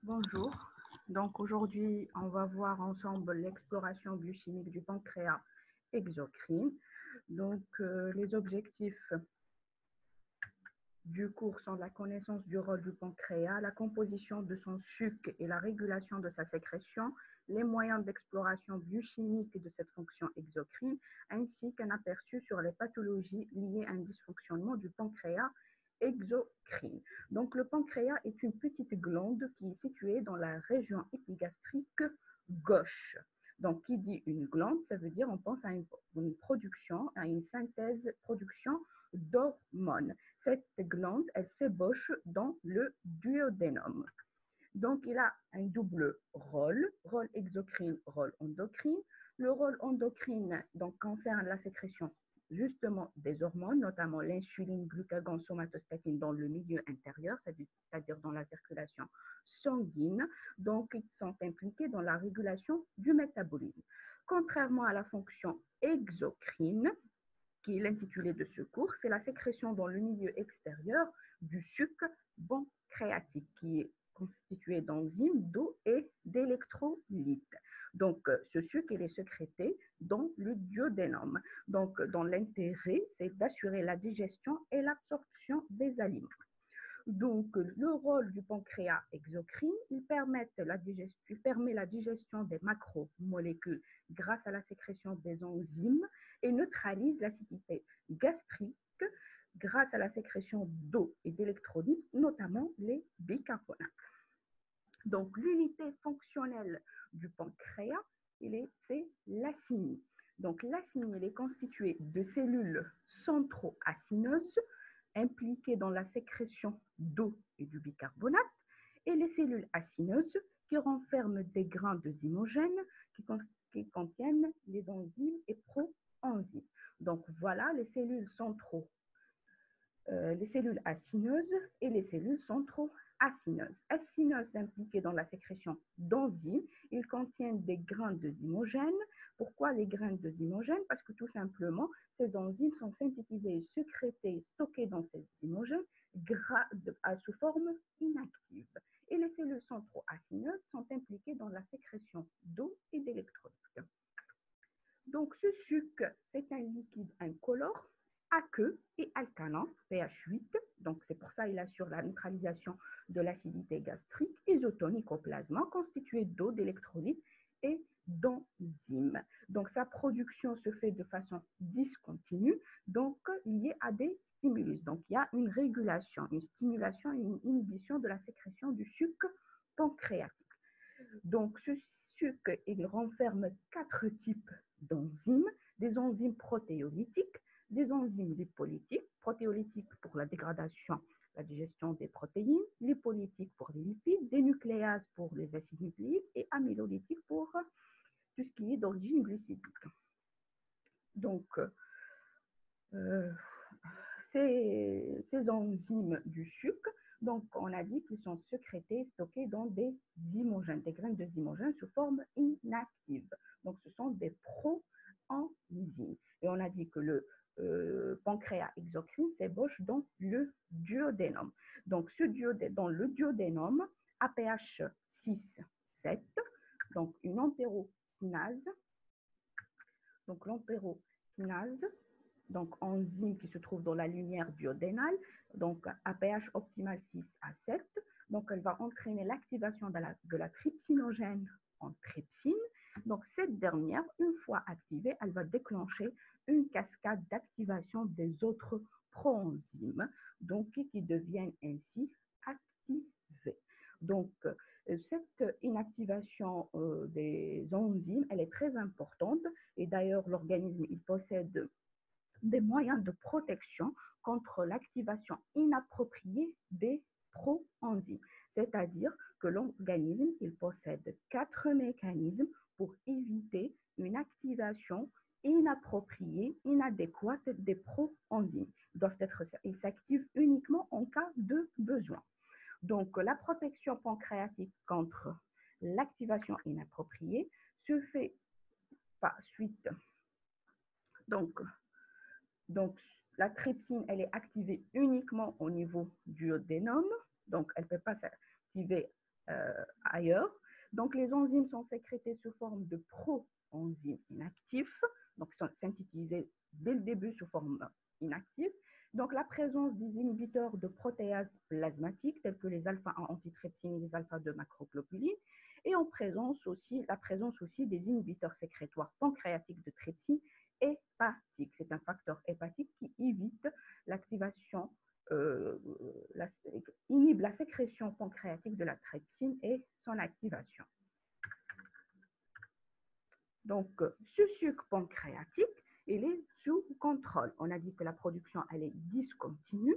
Bonjour. Donc aujourd'hui, on va voir ensemble l'exploration biochimique du pancréas exocrine. Donc les objectifs du cours sont la connaissance du rôle du pancréas, la composition de son suc et la régulation de sa sécrétion, les moyens d'exploration biochimique de cette fonction exocrine, ainsi qu'un aperçu sur les pathologies liées à un dysfonctionnement du pancréas exocrine. Donc le pancréas est une petite glande qui est située dans la région épigastrique gauche. Donc, qui dit une glande, ça veut dire on pense à une production, à une synthèse, production d'hormones. Cette glande, elle s'ébauche dans le duodénum. Donc, il a un double rôle exocrine, rôle endocrine. Le rôle endocrine donc, concerne la sécrétion justement des hormones, notamment l'insuline, glucagon, somatostatine dans le milieu intérieur, c'est-à-dire dans la circulation sanguine. Donc, ils sont impliqués dans la régulation du métabolisme. Contrairement à la fonction exocrine, qui est l'intitulé de ce cours, c'est la sécrétion dans le milieu extérieur du suc pancréatique, qui est constitué d'enzymes, d'eau et d'électrolytes. Donc, ce suc, il est sécrété dans le duodénum. Donc, dans l'intérêt, c'est d'assurer la digestion et l'absorption des aliments. Donc, le rôle du pancréas exocrine, il permet la digestion des macromolécules grâce à la sécrétion des enzymes et neutralise l'acidité gastrique grâce à la sécrétion d'eau et d'électrolytes, notamment les bicarbonates. Donc, l'unité fonctionnelle du pancréas, c'est l'acini. Donc, l'acini, est constituée de cellules centroacineuses impliquées dans la sécrétion d'eau et du bicarbonate, et les cellules acineuses qui renferment des grains de zymogènes qui contiennent les enzymes et proenzymes. Donc, voilà les cellules les cellules acineuses et les cellules centroacineuses. Acineuses impliquées dans la sécrétion d'enzymes, ils contiennent des grains de zymogènes. Pourquoi les grains de zymogènes? Parce que tout simplement, ces enzymes sont synthétisées, sécrétées, stockées dans ces zymogènes sous forme inactive. Et les cellules centroacineuses sont impliquées dans la sécrétion d'eau et d'électrolytes. Donc, ce suc, c'est un liquide incolore, aqueux et alcalin, pH 8. Donc, c'est pour ça qu'il assure la neutralisation de l'acidité gastrique, isotonique au plasma, constitué d'eau, d'électrolytes et d'enzymes. Donc, sa production se fait de façon discontinue, donc liée à des stimulus. Donc, il y a une régulation, une stimulation et une inhibition de la sécrétion du suc pancréatique. Donc, ce suc, il renferme 4 types d'enzymes, des enzymes protéolytiques, des enzymes lipolytiques, protéolytiques pour la dégradation, la digestion des protéines, lipolytiques pour les lipides, des nucléases pour les acides nucléiques et amylolytiques pour tout ce qui est d'origine glucidique. Donc, ces enzymes du suc, donc on a dit qu'ils sont sécrétés, stockés dans des zymogènes, des graines de zymogènes sous forme inactive. Donc ce sont des proenzymes. Et on a dit que le pancréas exocrine s'ébauche dans le duodénum. Donc dans le duodénum, à pH 6, 7, donc une entérokinase, donc l'entérokinase, donc enzyme qui se trouve dans la lumière duodénale, donc à pH optimal 6 à 7. Donc, elle va entraîner l'activation de la trypsinogène en trypsine. Donc, cette dernière, une fois activée, elle va déclencher une cascade d'activation des autres proenzymes, donc qui deviennent ainsi activés. Donc, cette inactivation des enzymes, elle est très importante et d'ailleurs, l'organisme, il possède des moyens de protection contre l'activation inappropriée des proenzymes. C'est-à-dire que l'organisme, il possède 4 mécanismes pour éviter une activation inappropriée, inadéquate des proenzymes. Ils s'activent uniquement en cas de besoin. Donc, la protection pancréatique contre l'activation inappropriée se fait par suite. Donc, la trypsine, elle est activée uniquement au niveau du duodénum. Donc, elle ne peut pas s'activer ailleurs. Donc, les enzymes sont sécrétées sous forme de pro-enzymes inactifs, donc sont synthétisées dès le début sous forme inactive. Donc, la présence des inhibiteurs de protéases plasmatiques, tels que les alpha-1 antitrypsine et les alpha-2 macroglobulines, et la présence aussi des inhibiteurs sécrétoires pancréatiques de trypsine hépatique. C'est un facteur hépatique qui évite l'activation inhibe la sécrétion pancréatique de la trypsine et son activation. Donc, ce sucre pancréatique, il est sous contrôle. On a dit que la production, elle est discontinue,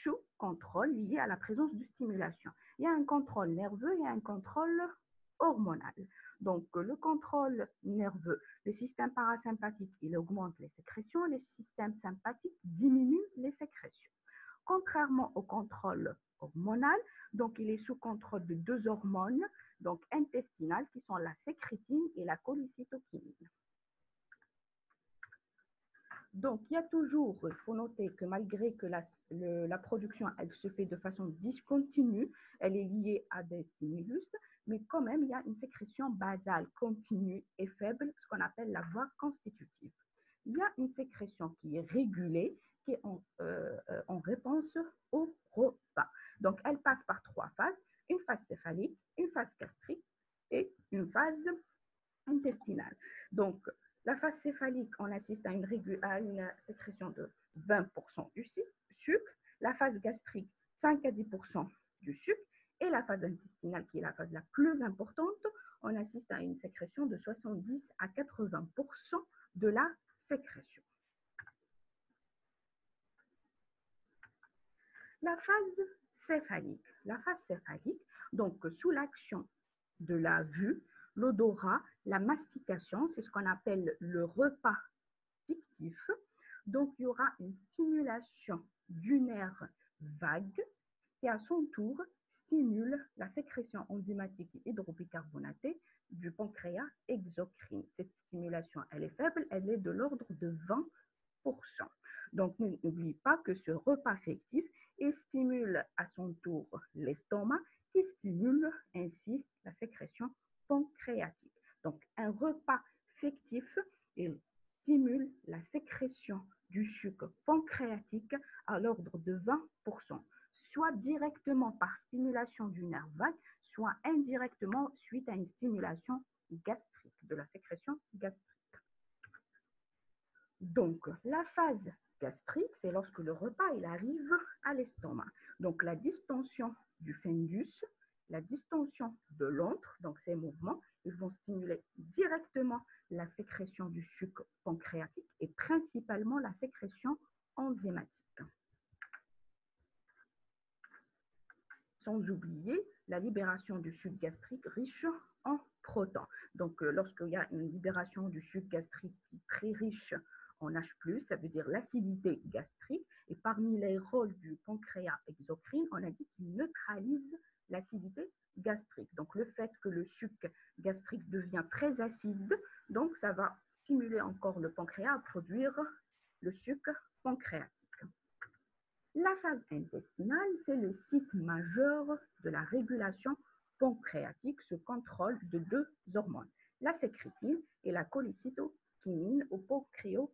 sous contrôle lié à la présence de stimulation. Il y a un contrôle nerveux et un contrôle hormonal. Donc, le contrôle nerveux, le système parasympathique, il augmente les sécrétions, le système sympathique diminue les sécrétions. Contrairement au contrôle hormonal, donc il est sous contrôle de deux hormones, donc intestinales, qui sont la sécrétine et la cholécytokinine. Donc, il y a toujours, il faut noter que malgré que la production, elle se fait de façon discontinue, elle est liée à des stimulus, mais quand même, il y a une sécrétion basale continue et faible, ce qu'on appelle la voie constitutive. Il y a une sécrétion qui est régulée, qui est en réponse au repas. Donc, elle passe par trois phases, une phase céphalique, une phase gastrique et une phase intestinale. Donc, la phase céphalique, on assiste à une sécrétion de 20% du sucre, la phase gastrique, 5 à 10% du sucre, et la phase intestinale, qui est la phase la plus importante, on assiste à une sécrétion de 70 à 80% de la sécrétion. La phase céphalique. La phase céphalique, donc sous l'action de la vue, l'odorat, la mastication, c'est ce qu'on appelle le repas fictif. Donc, il y aura une stimulation du nerf vague qui, à son tour, stimule la sécrétion enzymatique et hydrobicarbonatée du pancréas exocrine. Cette stimulation, elle est faible, elle est de l'ordre de 20%. Donc, n'oublie pas que ce repas fictif stimule à son tour l'estomac qui stimule ainsi la sécrétion pancréatique. Donc, un repas fictif, il stimule la sécrétion du sucre pancréatique à l'ordre de 20%, soit directement par stimulation du nerf vague, soit indirectement suite à une stimulation gastrique, de la sécrétion gastrique. Donc, la phase gastrique, c'est lorsque le repas il arrive à l'estomac. Donc, la distension du fundus, la distension de l'antre, donc ces mouvements, ils vont stimuler directement la sécrétion du sucre pancréatique et principalement la sécrétion enzymatique. Sans oublier la libération du sucre gastrique riche en protons. Donc, lorsqu'il y a une libération du sucre gastrique très riche en H+, ça veut dire l'acidité gastrique. Et parmi les rôles du pancréas exocrine, on a dit qu'il neutralise l'acidité gastrique. Donc, le fait que le sucre gastrique devient très acide, donc ça va stimuler encore le pancréas à produire le sucre pancréatique. La phase intestinale, c'est le site majeur de la régulation pancréatique, ce contrôle de deux hormones, la sécrétine et la cholécytokinine ou pancréosimine.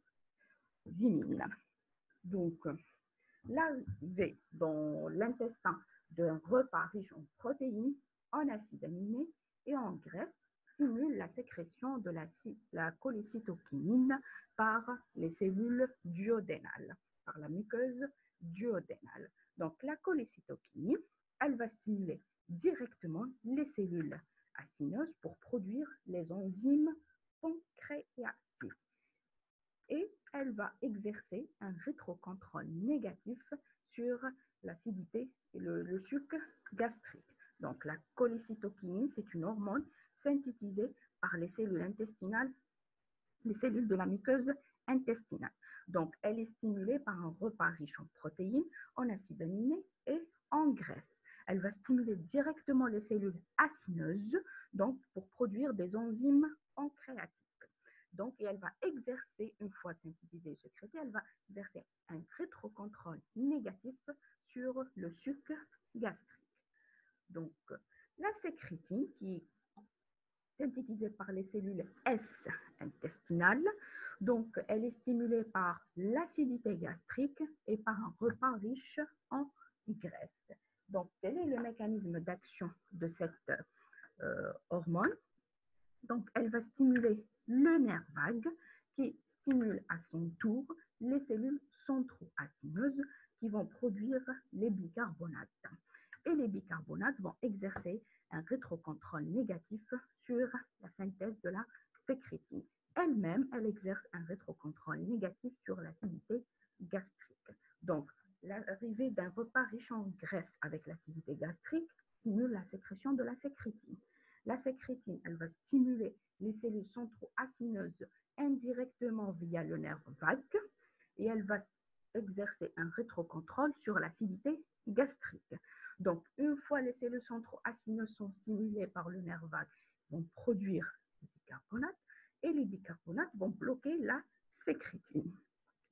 Donc, l'arrivée dans l'intestin d'un repas riche en protéines, en acides aminés et en graisses stimule la sécrétion de la cholécytokinine par les cellules duodénales, par la muqueuse duodénale. Donc, la cholécytokinine, elle va stimuler directement les cellules acineuses pour produire les enzymes pancréatiques. Et elle va exercer un rétrocontrôle négatif sur l'acidité et le sucre gastrique. Donc, la cholécytokinine, c'est une hormone synthétisée par les cellules intestinales, les cellules de la muqueuse intestinale. Donc, elle est stimulée par un repas riche en protéines, en acides aminés et en graisses. Elle va stimuler directement les cellules acineuses, donc pour produire des enzymes pancréatiques. Donc, et elle va exercer, une fois synthétisée et sécrétée, elle va exercer un rétrocontrôle négatif sur le sucre gastrique. Donc, la sécrétion sécrétine qui est synthétisée par les cellules S intestinales. Donc, elle est stimulée par l'acidité gastrique et par un repas riche en graisse. Donc, quel est le mécanisme d'action de cette hormone? Donc, elle va stimuler le nerf vague qui stimule à son tour les cellules centro-acineuses qui vont produire les bicarbonates. Et les bicarbonates vont exercer un rétrocontrôle négatif sur la synthèse de la sécrétine. Elle-même, elle exerce un rétrocontrôle négatif sur l'acidité gastrique. Donc, l'arrivée d'un repas riche en graisse avec l'acidité gastrique stimule la sécrétion de la sécrétine. La sécrétine, elle va stimuler les cellules centro-acineuses indirectement via le nerf vague et elle va exercer un rétrocontrôle sur l'acidité gastrique. Donc, une fois les cellules centro-acineuses sont stimulées par le nerf vague, vont produire des bicarbonates et les bicarbonates vont bloquer la sécrétine.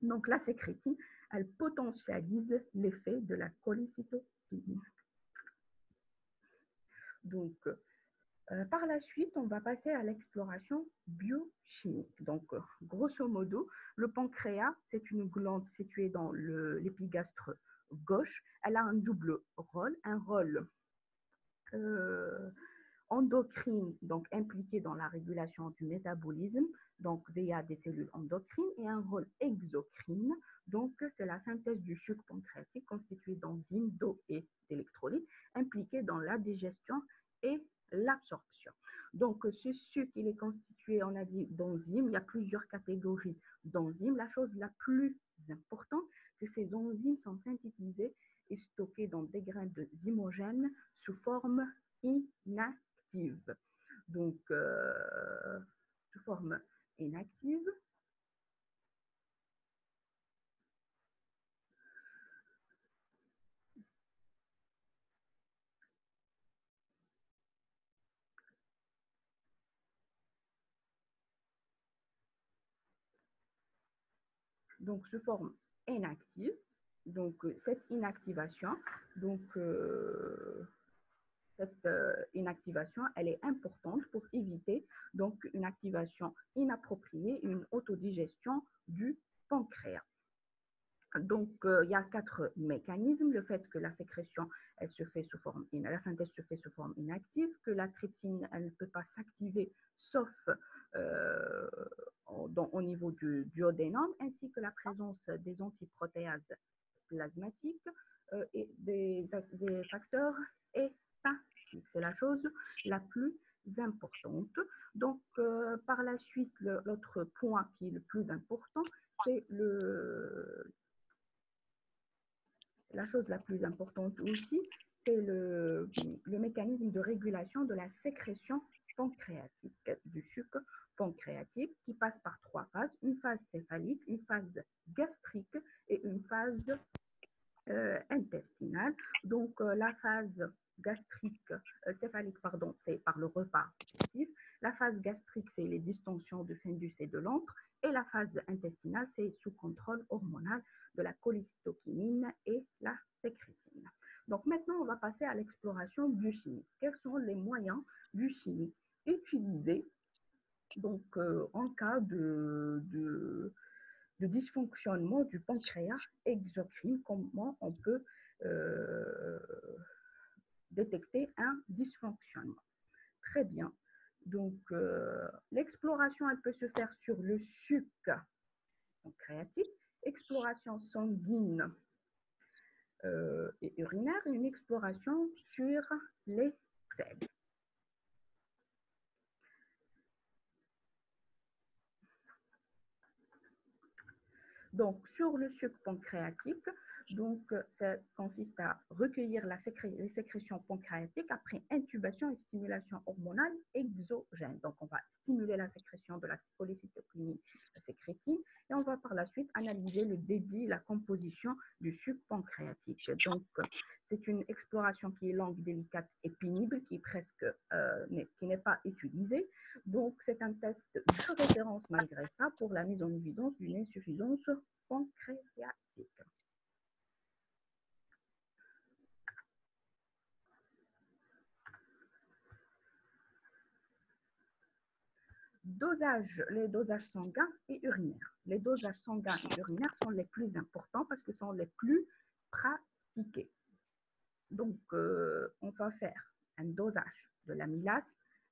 Donc, la sécrétine, elle potentialise l'effet de la cholécytokine. Donc, par la suite, on va passer à l'exploration biochimique. Donc, grosso modo, le pancréas, c'est une glande située dans l'épigastre gauche. Elle a un double rôle, un rôle endocrine, donc impliqué dans la régulation du métabolisme, donc via des cellules endocrines, et un rôle exocrine, donc c'est la synthèse du sucre pancréatique constitué d'enzymes, d'eau et d'électrolytes, impliqué dans la digestion et l'absorption. Donc, ce sucre, il est constitué, on a dit, d'enzymes. Il y a plusieurs catégories d'enzymes. La chose la plus importante, c'est que ces enzymes sont synthétisées et stockées dans des graines de zymogènes sous forme inactive. Donc, sous forme inactive. Donc, sous forme inactive. Donc, cette inactivation, donc, cette inactivation, elle est importante pour éviter donc une activation inappropriée, une autodigestion du pancréas. Donc, il y a 4 mécanismes. Le fait que la sécrétion, elle se fait sous forme, la synthèse se fait sous forme inactive, que la trypsine, elle ne peut pas s'activer sauf au niveau du duodénum, ainsi que la présence des antiprotéases plasmatiques et des facteurs hépatiques. C'est la chose la plus importante. Donc, par la suite, l'autre point qui est le plus important, c'est la chose la plus importante aussi, c'est le mécanisme de régulation de la sécrétion pancréatique, du sucre pancréatique, qui passe par 3 phases, une phase céphalique, une phase gastrique et une phase intestinale. Donc, la phase gastrique, céphalique, pardon, c'est par le repas digestif. La phase gastrique, c'est les distensions du fundus et de l'antre. Et la phase intestinale, c'est sous contrôle hormonal de la cholécytokinine et la sécrétine. Donc, maintenant, on va passer à l'exploration biochimique. Quels sont les moyens biochimiques utilisés donc, en cas de dysfonctionnement du pancréas exocrine, comment on peut détecter un dysfonctionnement. Très bien. Donc, l'exploration, elle peut se faire sur le sucre pancréatique, exploration sanguine et urinaire, et une exploration sur les selles. Donc, sur le sucre pancréatique, donc, ça consiste à recueillir les sécrétions pancréatiques après intubation et stimulation hormonale exogène. Donc, on va stimuler la sécrétion de la cholécytokinine, la sécrétine, et on va par la suite analyser le débit, la composition du sucre pancréatique. Donc, c'est une exploration qui est longue, délicate et pénible, qui n'est pas utilisée. Donc, c'est un test de référence malgré ça pour la mise en évidence d'une insuffisance pancréatique. Les dosages sanguins et urinaires. Les dosages sanguins et urinaires sont les plus importants parce que ce sont les plus pratiqués. Donc, on va faire un dosage de l'amylase,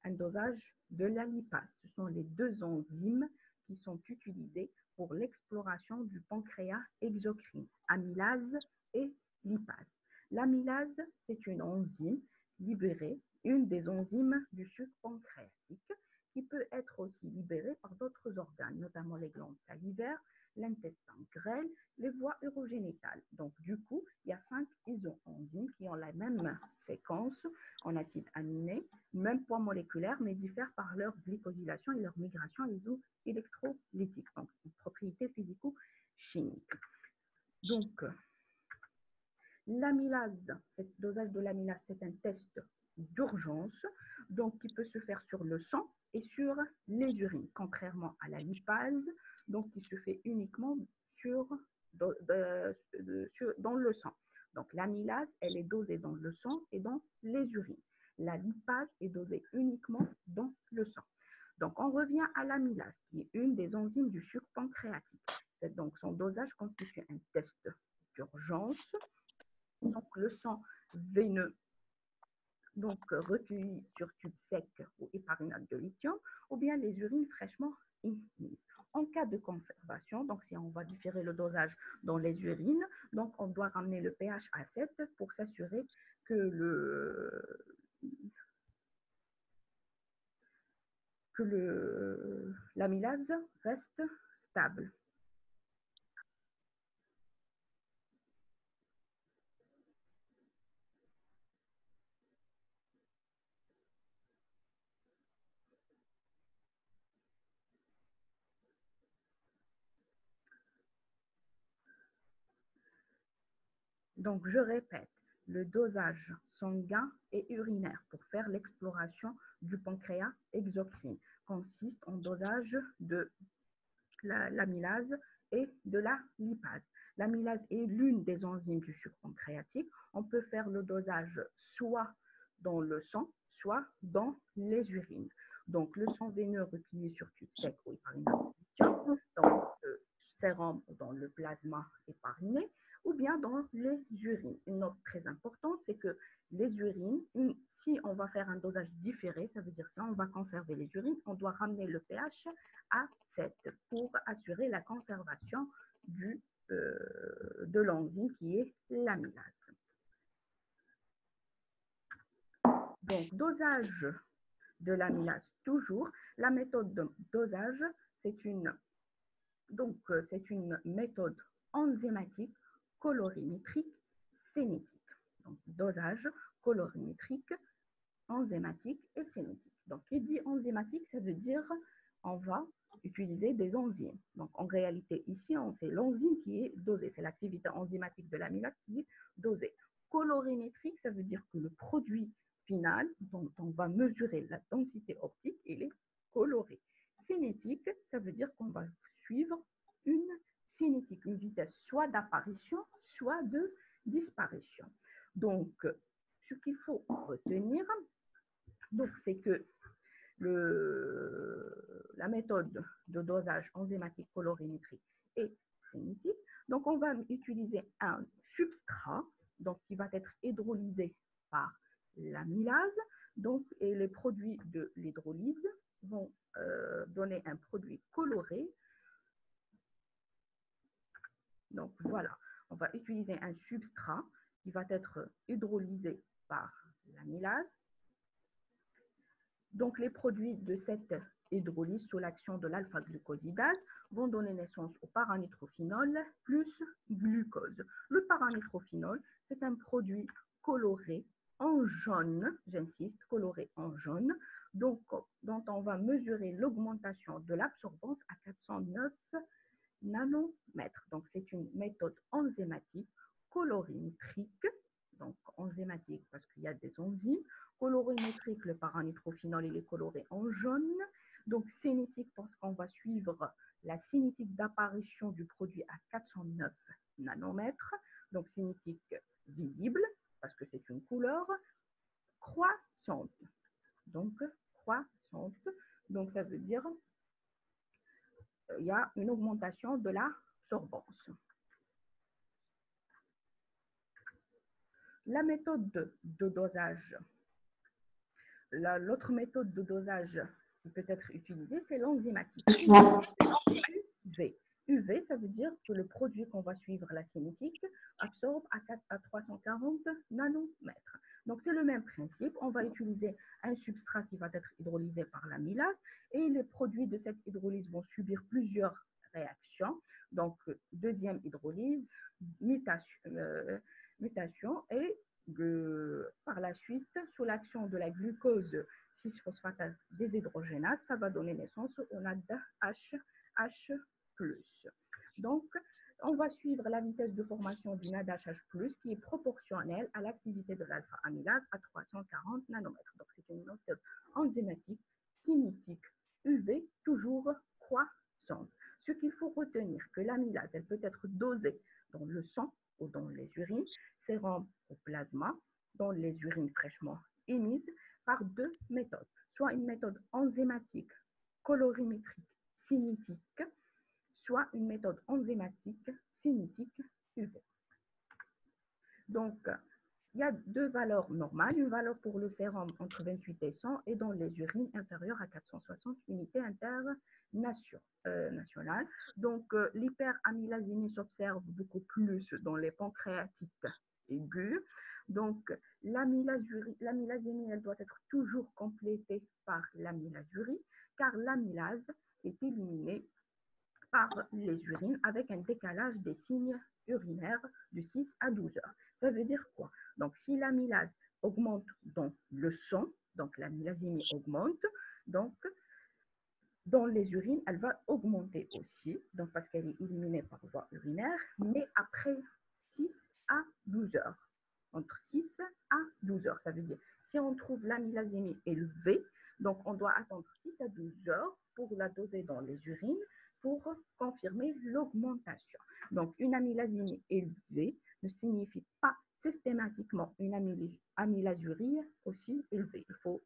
un dosage de la lipase. Ce sont les deux enzymes qui sont utilisées pour l'exploration du pancréas exocrine, amylase et lipase. L'amylase, c'est une enzyme libérée, une des enzymes du sucre pancréatique, qui peut être aussi libérée par d'autres organes, notamment les glandes salivaires, l'intestin grêle, les voies urogénitales. Donc, du coup, il y a 5 isoenzymes qui ont la même séquence en acide aminé, même poids moléculaire, mais diffèrent par leur glycosylation et leur migration iso-électrolytique, donc une propriété physico-chimique. Donc, l'amylase, ce dosage de l'amylase, c'est un test d'urgence, donc qui peut se faire sur le sang et sur les urines, contrairement à la lipase, donc qui se fait uniquement dans le sang. Donc l'amylase, elle est dosée dans le sang et dans les urines. La lipase est dosée uniquement dans le sang. Donc on revient à l'amylase, qui est une des enzymes du sucre pancréatique. Donc son dosage constitue un test d'urgence. Donc le sang veineux, donc recueilli sur tube sec ou héparinate de lithium, ou bien les urines fraîchement émises. En cas de conservation, donc si on va différer le dosage dans les urines, donc on doit ramener le pH à 7 pour s'assurer que l'amylase reste stable. Donc, je répète, le dosage sanguin et urinaire pour faire l'exploration du pancréas exocrine consiste en dosage de l'amylase et de la lipase. L'amylase est l'une des enzymes du sucre pancréatique. On peut faire le dosage soit dans le sang, soit dans les urines. Donc, le sang veineux replié sur tube sec ou héparinate, dans le sérum ou dans le plasma hépariné, ou bien dans les urines. Une note très importante, c'est que les urines, si on va faire un dosage différé, ça veut dire si on va conserver les urines, on doit ramener le pH à 7 pour assurer la conservation de l'enzyme qui est l'amylase. Donc, dosage de l'amylase toujours. La méthode de dosage, c'est une méthode enzymatique, colorimétrique, cinétique. Donc, dosage colorimétrique, enzymatique et cinétique. Donc, qui dit enzymatique, ça veut dire on va utiliser des enzymes. Donc, en réalité, ici, c'est l'enzyme qui est dosée. C'est l'activité enzymatique de l'amylase qui est dosée. Colorimétrique, ça veut dire que le produit final dont on va mesurer la densité optique, il est coloré. Cinétique, ça veut dire qu'on va suivre une cinétique, une vitesse soit d'apparition, soit de disparition. Donc, ce qu'il faut retenir, c'est que la méthode de dosage enzymatique colorimétrique est cinétique. Donc, on va utiliser un substrat qui va être hydrolysé par l'amylase. Et les produits de l'hydrolyse vont donner un produit coloré. Donc, voilà, on va utiliser un substrat qui va être hydrolysé par l'amylase. Donc, les produits de cette hydrolyse sous l'action de l'alpha-glucosidase vont donner naissance au paranitrophénol plus glucose. Le paranitrophénol, c'est un produit coloré en jaune, j'insiste, coloré en jaune, dont on va mesurer l'augmentation de l'absorbance à 409 nanomètres. Donc, c'est une méthode enzymatique colorimétrique, donc enzymatique parce qu'il y a des enzymes, colorimétrique, le paranitrophénol, il est coloré en jaune, donc cinétique parce qu'on va suivre la cinétique d'apparition du produit à 409 nanomètres, donc cinétique visible parce que c'est une couleur croissante, donc croissante, donc ça veut dire il y a une augmentation de la sorbance. La méthode de dosage, l'autre méthode de dosage qui peut être utilisée, c'est l'enzymatique. UV. UV, ça veut dire que le produit qu'on va suivre, la cinétique, absorbe à 340 nanomètres. Donc, c'est le même principe. On va utiliser un substrat qui va être hydrolysé par l'amylase et les produits de cette hydrolyse vont subir plusieurs réactions. Donc, deuxième hydrolyse, mutation et par la suite, sous l'action de la glucose 6-phosphatase déshydrogénase, ça va donner naissance au NADH+. Donc, on va suivre la vitesse de formation du NADH+, qui est proportionnelle à l'activité de l'alpha-amylase à 340 nanomètres. Donc, c'est une méthode enzymatique, cinétique, UV, toujours croissante. Ce qu'il faut retenir, que l'amylase, elle peut être dosée dans le sang ou dans les urines, sérum au plasma, dans les urines fraîchement émises, par deux méthodes. Soit une méthode enzymatique, colorimétrique, cinétique, soit une méthode enzymatique, cinétique, UV. Donc, il y a deux valeurs normales, une valeur pour le sérum entre 28 et 100 et dans les urines inférieures à 460 unités internationales. Donc, l'hyperamylasémie s'observe beaucoup plus dans les pancréatites aigus. Donc, l'amylasémie, elle doit être toujours complétée par l'amylasurie, car l'amylase est éliminée par les urines avec un décalage des signes urinaires de 6 à 12 heures. Ça veut dire quoi? Donc, si l'amylase augmente dans le sang, donc l'amylasémie augmente, donc dans les urines, elle va augmenter aussi, donc parce qu'elle est éliminée par voie urinaire, mais après 6 à 12 heures. Entre 6 à 12 heures, ça veut dire si on trouve l'amylasémie élevée, donc on doit attendre 6 à 12 heures pour la doser dans les urines pour confirmer l'augmentation. Donc, une amylasémie élevée ne signifie pas systématiquement une amylasurie aussi élevée. Il faut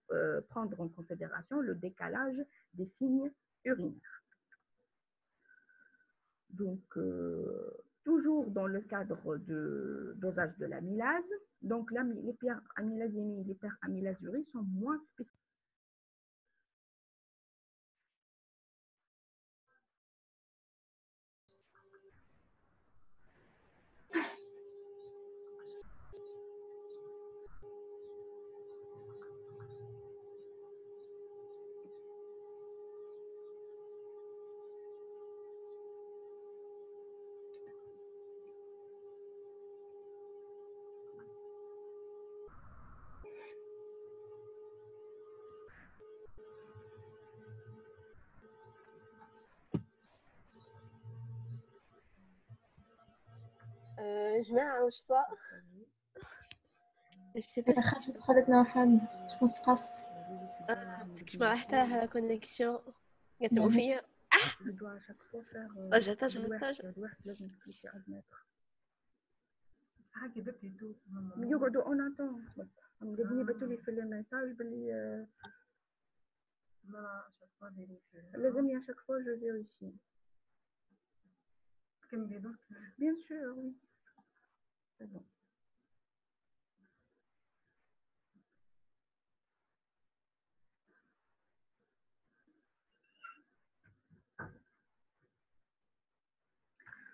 prendre en considération le décalage des signes urinaires. Donc, toujours dans le cadre de dosage de l'amylase, donc l'hyperamylasémie et l'hyperamylasurie sont moins spécifiques. جماعة واش صار؟ Je sais pas si دخلتنا واحد شكون تقص تكتب حتى على كونيكسيون كتبوا فيا Je dois à chaque fois faire غلطاج الواحد لازم تكليكي ادمتر. يقعدوا اون اتون قاعدين يبعثوا لي في الميساج باللي لازم à chaque fois je vérifie. Bien sûr, oui. C'est bon.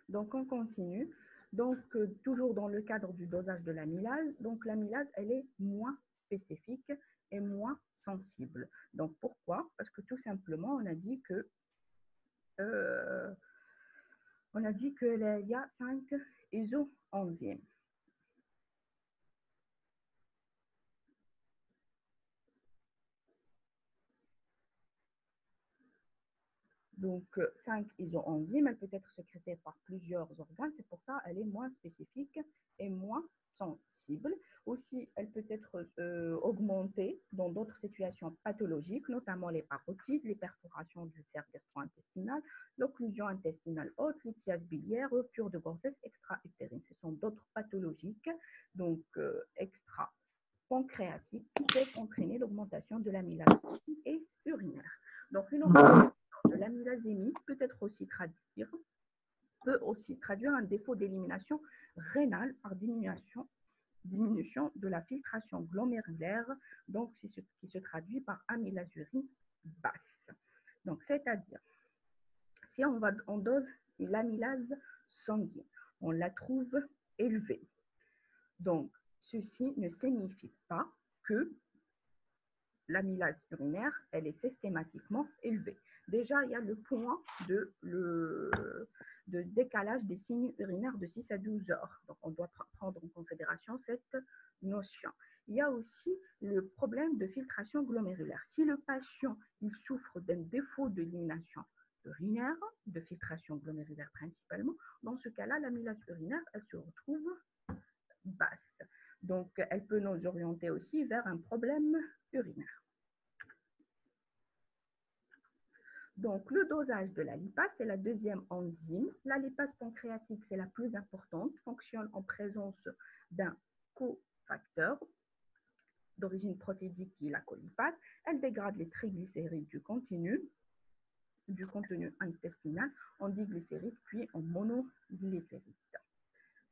Donc, on continue. Donc, toujours dans le cadre du dosage de l'amylase, donc l'amylase, elle est moins spécifique et moins sensible. Donc, pourquoi? Parce que tout simplement, on a dit que il y a 5 isoenzymes. Donc, 5 isoenzymes, elle peut être sécrétée par plusieurs organes, c'est pour ça qu'elle est moins spécifique et moins sensible. Aussi, elle peut être augmentée dans d'autres situations pathologiques, notamment les parotides, les perforations du cercle gastro-intestinal, l'occlusion intestinale haute, lithiase biliaire, rupture de grossesse extra-utérine. Ce sont d'autres pathologiques, donc extra-pancréatiques, qui peuvent entraîner l'augmentation de l'amylase et urinaire. Donc, une augmentation de l'amylasémie peut être aussi traduire un défaut d'élimination rénale par diminution de la filtration glomérulaire, donc c'est ce qui se traduit par amylasurine basse. Donc, c'est-à-dire, si on dose l'amylase sanguine, on la trouve élevée. Donc, ceci ne signifie pas que l'amylase urinaire, elle est systématiquement élevée. Déjà, il y a le point de décalage des signes urinaires de 6 à 12 heures. Donc, on doit prendre en considération cette notion. Il y a aussi le problème de filtration glomérulaire. Si le patient il souffre d'un défaut d'élimination urinaire, de filtration glomérulaire principalement, dans ce cas-là, l'amylase urinaire, elle se retrouve basse. Donc, elle peut nous orienter aussi vers un problème urinaire. Donc, le dosage de la lipase, c'est la deuxième enzyme. La lipase pancréatique, c'est la plus importante, fonctionne en présence d'un cofacteur d'origine protéidique qui est la colipase. Elle dégrade les triglycérides du contenu intestinal en diglycérides puis en monoglycérides.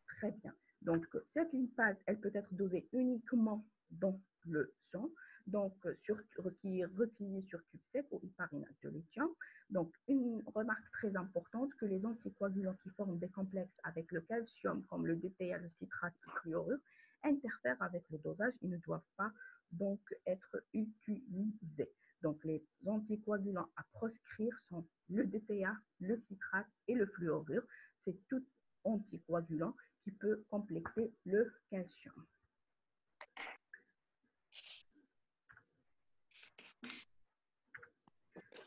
Très bien. Donc, cette lipase, elle peut être dosée uniquement dans le sang, donc qui est repliée sur tube sec ou hyparinate de lithium. Donc, une remarque très importante, que les anticoagulants qui forment des complexes avec le calcium, comme le DTA, le citrate, le fluorure, interfèrent avec le dosage. Ils ne doivent pas donc être utilisés. Donc, les anticoagulants à proscrire sont le DTA, le citrate et le fluorure. C'est tout anticoagulant qui peut complexer le calcium.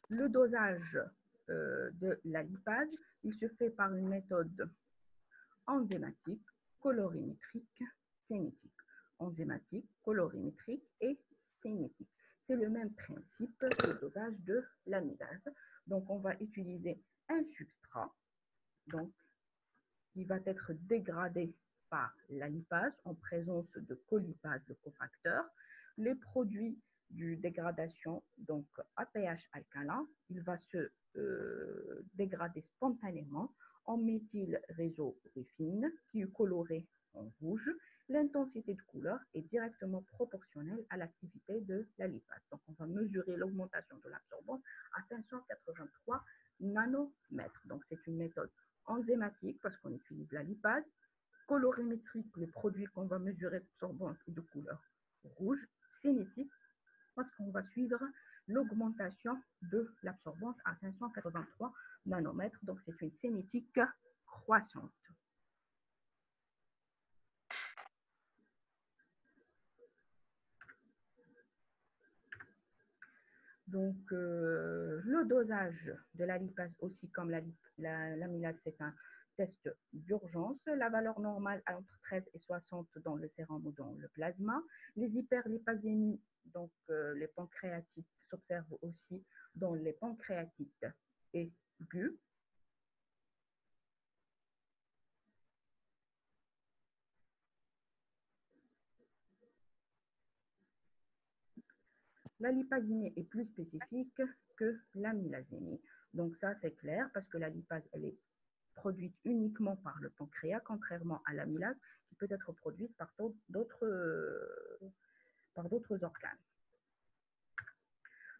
Le dosage de la lipase, il se fait par une méthode enzymatique, colorimétrique, cinétique. Enzymatique, colorimétrique et cinétique. C'est le même principe que le dosage de l'amylase. Donc, on va utiliser un substrat, donc, qui va être dégradé par la lipase en présence de colipase, le cofacteur. Les produits de dégradation, donc à pH alcalin, il va se dégrader spontanément en méthylrésorufine qui est coloré en rouge. L'intensité de couleur est directement proportionnelle à l'activité de la lipase. Donc, on va mesurer l'augmentation de l'absorbance à 583 nanomètres. Donc, c'est une méthode enzymatique parce qu'on utilise la lipase, colorimétrique, les produits qu'on va mesurer d'absorbance et de couleur rouge, cinétique parce qu'on va suivre l'augmentation de l'absorbance à 583 nanomètres. Donc, c'est une cinétique croissante. Donc, le dosage de la lipase aussi, comme l'amylase, c'est un test d'urgence. La valeur normale entre 13 et 60 dans le sérum ou dans le plasma. Les hyperlipasémies, donc les pancréatites, s'observent aussi dans les pancréatites aiguës. La lipasémie est plus spécifique que l'amylasémie. Donc ça, c'est clair parce que la lipase, elle est produite uniquement par le pancréas, contrairement à l'amylase qui peut être produite par d'autres organes.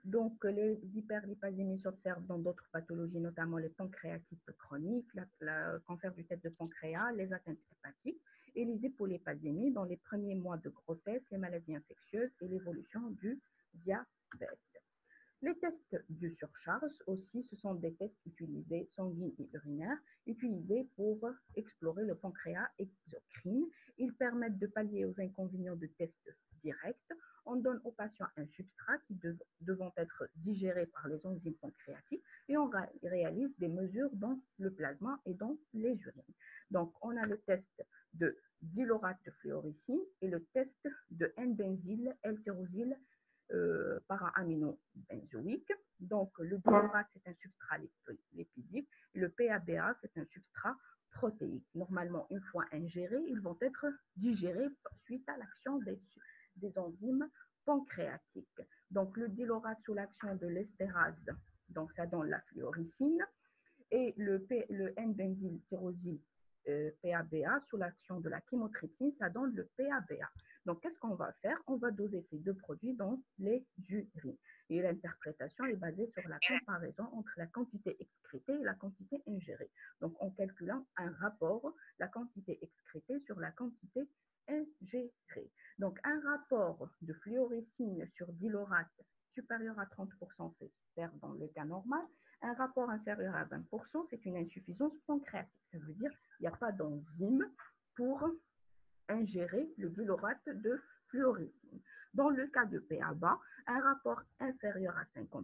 Donc, les hyperlipasémies s'observent dans d'autres pathologies, notamment les pancréatites chroniques, le cancer du tête de pancréas, les atteintes hépatiques et les hypolipasémies dans les premiers mois de grossesse, les maladies infectieuses et l'évolution du diabète. Les tests de surcharge aussi, ce sont des tests utilisés, sanguines et urinaires, utilisés pour explorer le pancréas exocrine. Ils permettent de pallier aux inconvénients de tests directs. On donne aux patients un substrat qui devant être digéré par les enzymes pancréatiques et on réalise des mesures dans le plasma et dans les urines. Donc, on a le test de dilorate de fluoricine et le test de N-benzyl L-tyrosyl para-aminobenzoïque. Donc, le dilorate, c'est un substrat lipidique. Le PABA, c'est un substrat protéique. Normalement, une fois ingérés, ils vont être digérés suite à l'action des enzymes pancréatiques. Donc, le dilorate sous l'action de l'estérase, donc ça donne la fluoricine. et le N-benzyltyrosine PABA sous l'action de la chymotrypsine, ça donne le PABA. Donc, qu'est-ce qu'on va faire? On va doser ces deux produits dans les urines. Et l'interprétation est basée sur la comparaison entre la quantité excrétée et la quantité ingérée. Donc, en calculant un rapport, la quantité excrétée sur la quantité ingérée. Donc, un rapport de fluorescine sur dilorate supérieur à 30%, c'est faire dans le cas normal. Un rapport inférieur à 20%, c'est une insuffisance pancréatique. Ça veut dire qu'il n'y a pas d'enzyme pour ingérer le dilorate de fluorescine. Dans le cas de PABA, un rapport inférieur à 50%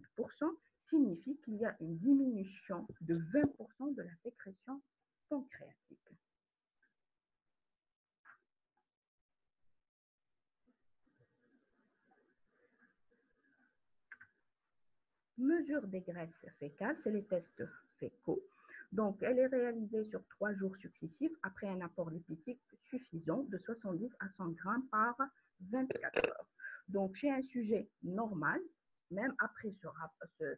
signifie qu'il y a une diminution de 20% de la sécrétion pancréatique. Mesure des graisses fécales, c'est les tests fécaux. Donc, elle est réalisée sur 3 jours successifs après un apport lipidique suffisant de 70 à 100 grammes par 24 heures. Donc, chez un sujet normal, même après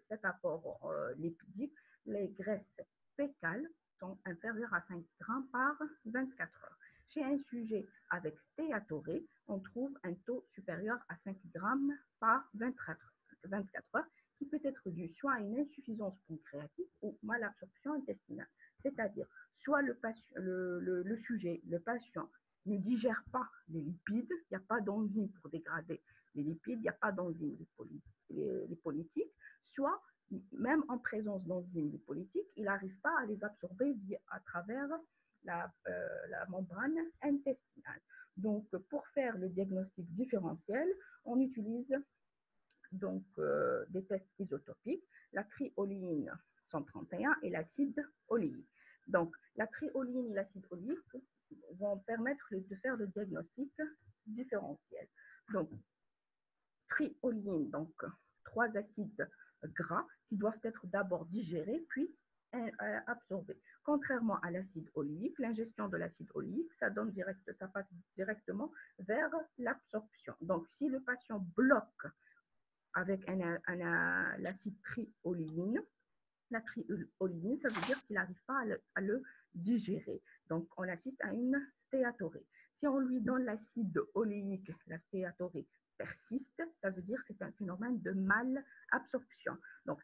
cet apport lipidique, les graisses fécales sont inférieures à 5 grammes par 24 heures. Chez un sujet avec stéatorée, on trouve un taux supérieur à 5 grammes par 24 heures, qui peut être dû soit à une insuffisance pancréatique ou malabsorption intestinale. C'est-à-dire, soit le sujet, le patient, ne digère pas les lipides, il n'y a pas d'enzyme pour dégrader les lipides, il n'y a pas d'enzyme lipolytique, soit même en présence d'enzymes lipolytiques, il n'arrive pas à les absorber à travers la membrane intestinale. Donc, pour faire le diagnostic différentiel, on utilise donc des tests isotopiques, la trioléine 131 et l'acide oléique. Donc, la trioléine et l'acide oléique vont permettre de faire le diagnostic différentiel. Donc, trioléine, donc 3 acides gras qui doivent être d'abord digérés puis absorbés. Contrairement à l'acide oléique, l'ingestion de l'acide oléique, ça passe directement vers l'absorption. Donc, si le patient bloque avec l'acide trioléine, la trioléine, ça veut dire qu'il n'arrive pas à le digérer. Donc, on assiste à une stéatorée. Si on lui donne l'acide oléique, la stéatorée persiste, ça veut dire que c'est un phénomène de malabsorption. Donc,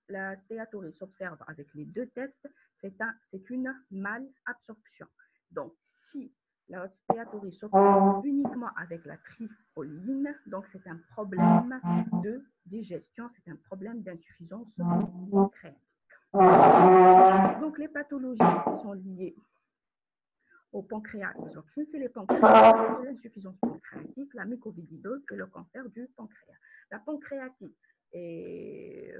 la stéatorée s'observe avec les deux tests, c'est une malabsorption. Donc, si la stéatorée s'observe uniquement avec la trioléine, donc c'est un problème de digestion, c'est un problème d'insuffisance pancréatique. Donc, les pathologies qui sont liées au pancréas exocrine, c'est les pancréatites, l'insuffisance pancréatique, la mucoviscidose et le cancer du pancréas. La pancréatite et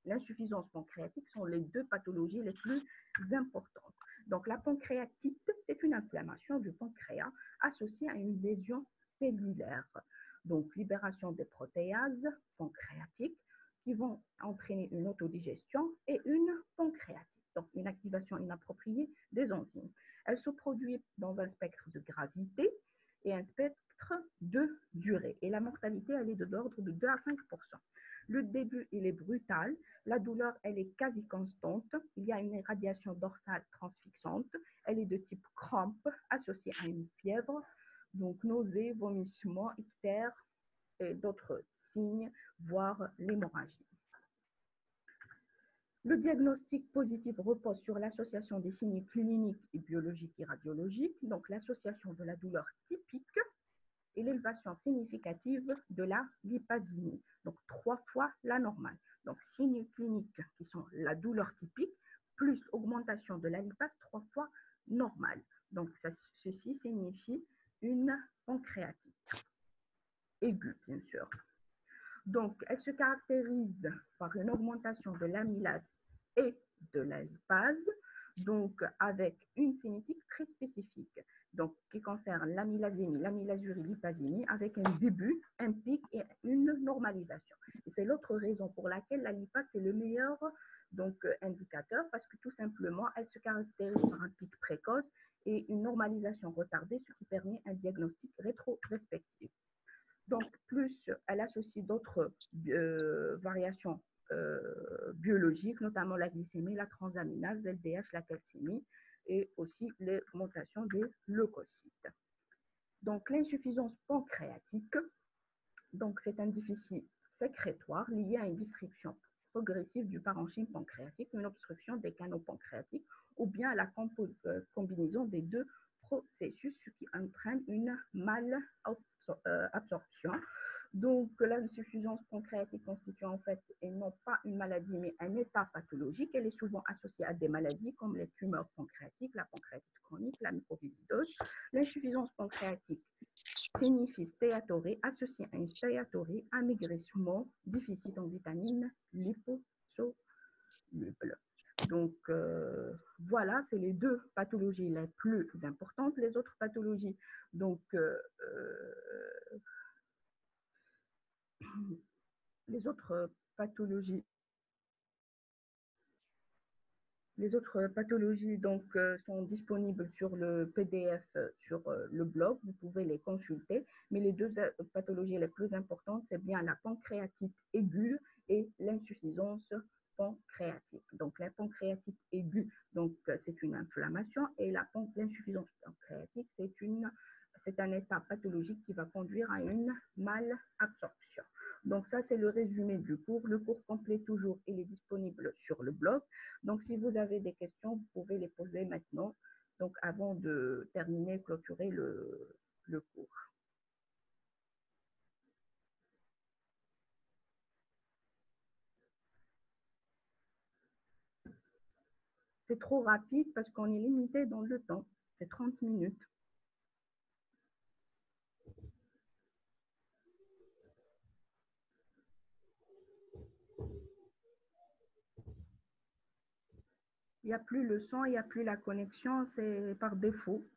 l'insuffisance pancréatique sont les deux pathologies les plus importantes. Donc, la pancréatite, c'est une inflammation du pancréas associée à une lésion cellulaire. Donc, libération des protéases pancréatiques qui vont entraîner une autodigestion et une pancréatite, donc une activation inappropriée des enzymes. Elle se produit dans un spectre de gravité et un spectre de durée. Et la mortalité, elle est de l'ordre de 2 à 5%. Le début, il est brutal. La douleur, elle est quasi constante. Il y a une irradiation dorsale transfixante. Elle est de type crampe associée à une fièvre. Donc, nausées, vomissements, ictère et d'autres signes, voire l'hémorragie. Le diagnostic positif repose sur l'association des signes cliniques et biologiques et radiologiques, donc l'association de la douleur typique et l'élévation significative de la lipasémie, donc 3 fois la normale. Donc, signes cliniques qui sont la douleur typique, plus augmentation de la lipase 3 fois normale. Donc, ceci signifie une pancréatite aiguë, bien sûr. Donc, elle se caractérise par une augmentation de l'amylase et de la lipase, donc avec une cinétique très spécifique, donc qui concerne l'amylasémie, l'amylasurie, lipasémie, avec un début, un pic et une normalisation. Et c'est l'autre raison pour laquelle la lipase est le meilleur indicateur, parce que tout simplement, elle se caractérise par un pic précoce et une normalisation retardée, ce qui permet un diagnostic rétrospectif. Donc, plus elle associe d'autres variations biologiques, notamment la glycémie, la transaminase, l'LDH, la calcémie et aussi l'augmentation des leucocytes. Donc, l'insuffisance pancréatique, donc c'est un déficit sécrétoire lié à une distribution progressive du parenchyme pancréatique, une obstruction des canaux pancréatiques ou bien à la combinaison des deux processus, ce qui entraîne une malabsorption. Donc, l'insuffisance pancréatique constitue en fait, et non pas une maladie, mais un état pathologique. Elle est souvent associée à des maladies comme les tumeurs pancréatiques, la pancréatite chronique, la mucoviscidose. L'insuffisance pancréatique signifie stéatorée, associée à une stéatorée, amaigrissement, déficit en vitamines liposolubles. Donc, voilà, c'est les deux pathologies les plus importantes. Les autres pathologies, donc, les autres pathologies donc, sont disponibles sur le PDF sur le blog. Vous pouvez les consulter. Mais les deux pathologies les plus importantes, c'est bien la pancréatite aiguë et l'insuffisance pancréatique. Donc, la pancréatite aiguë, donc, c'est une inflammation et l'insuffisance pancréatique, c'est un état pathologique qui va conduire à une malabsorption. Donc, ça, c'est le résumé du cours. Le cours complet, toujours, il est disponible sur le blog. Donc, si vous avez des questions, vous pouvez les poser maintenant, donc avant de terminer, clôturer le cours. C'est trop rapide parce qu'on est limité dans le temps. C'est 30 minutes. Il n'y a plus le son, il n'y a plus la connexion, c'est par défaut.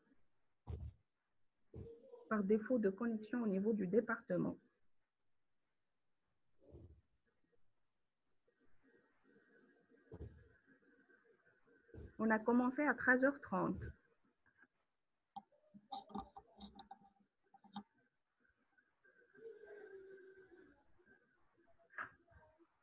Par défaut de connexion au niveau du département. On a commencé à 13h30.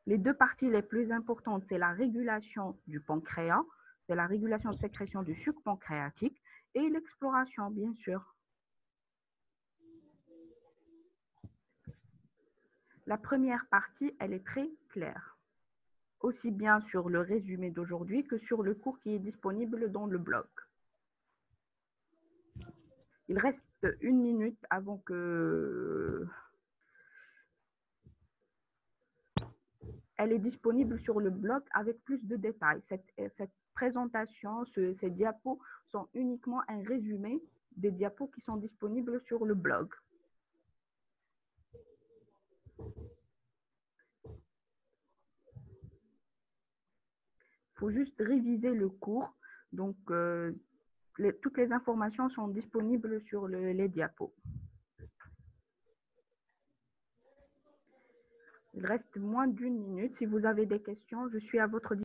Les deux parties les plus importantes, c'est la régulation du pancréas, c'est la régulation de sécrétion du sucre pancréatique et l'exploration, bien sûr. La première partie, elle est très claire, aussi bien sur le résumé d'aujourd'hui que sur le cours qui est disponible dans le blog. Il reste 1 minute avant que... Elle est disponible sur le blog avec plus de détails. Cette présentation, ces diapos sont uniquement un résumé des diapos qui sont disponibles sur le blog. Il faut juste réviser le cours. Donc, toutes les informations sont disponibles sur les diapos. Il reste moins d'1 minute. Si vous avez des questions, je suis à votre disposition.